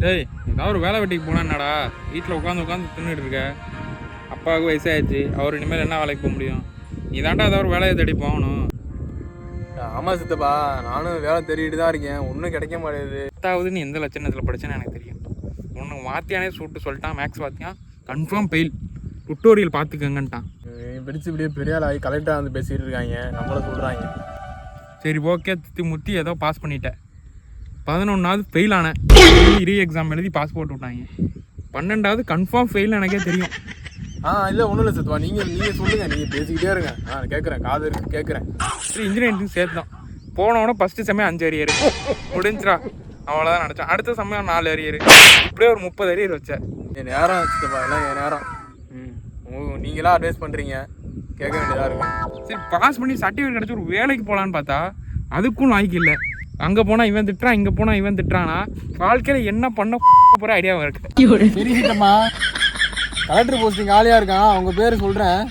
டேய் ஏதாவது ஒரு வேலை வெட்டிக்கு போனா என்னடா வீட்டில் உட்காந்து தின்னுட்டு இருக்க. அப்பாவுக்கு வயசாகிடுச்சு, அவர் இனிமேல் என்ன வேலைக்கு போக முடியும்? நீ தாண்டா ஏதாவது ஒரு வேலையை தேடி போகணும். ஆமாம் சித்தப்பா, நானும் வேலை தேடிட்டு தான் இருக்கேன், ஒன்றும் கிடைக்க மாட்டேங்குது. 10வது நீ எந்த லட்சணத்தில் படிச்சேன்னு எனக்கு தெரியும். உனக்கு வாத்தியானே சூட்டு சொல்லிட்டான், மேக்ஸ் வாத்தியான் கன்ஃபார்ம் ஃபெயில், டுட்டோரியல் பார்த்துக்கங்கன்ட்டான். பிடிச்சி இப்படியே பெரிய ஆள் ஆகி கலெக்டராக வந்து பேசிகிட்டு இருக்காங்க, நம்மளை சொல்கிறாங்க. சரி ஓகே, தித்தி முத்தி ஏதோ பாஸ் பண்ணிட்டேன். 11வது ஃபெயில் ஆனேன், ரீ எக்ஸாம் எழுதி பாஸ் போட்டு விட்டாங்க. 12வது கன்ஃபார்ம் ஃபெயில் எனக்கே தெரியும். இல்லை ஒன்றும் இல்லை சித்தப்பா, நீங்கள் சொல்லுங்கள், நீங்கள் பேசிக்கிட்டே இருங்க, கேட்குறேன், காது இருக்கு கேட்குறேன். சரி இன்ஜினியரிங் சேர்த்தோம். போனவொடனே ஃபஸ்ட்டு செம்மையாக 5 அரியர் முடிஞ்சிடா, அவ்வளோதான் நினச்சேன். அடுத்த சமயம் 4 அரியர், இப்படியே ஒரு 30 அரியர் வச்சேன். என் நேரம் சித்தப்பா, எல்லாம் என் நேரம். நீங்களாம் அட்வைஸ் பண்ணுறீங்க, கேட்க வேண்டியதாக இருக்கு. சரி பாஸ் பண்ணி சர்டிஃபிகேட் கிடச்சி ஒரு வேலைக்கு போகலான்னு பார்த்தா அதுக்கும் லாய்க்கு இல்லை. அங்கே போனால் இவன் திட்டுறான், இங்கே போனால் இவன் திட்டுறானா, வாழ்க்கையில் என்ன பண்ண போகிற ஐடியாவும் இருக்குது. சரி சித்தம்மா, கலெக்டர் போஸ்டிங் ஆளியாக இருக்கான், அவங்க பேர் சொல்கிறேன்.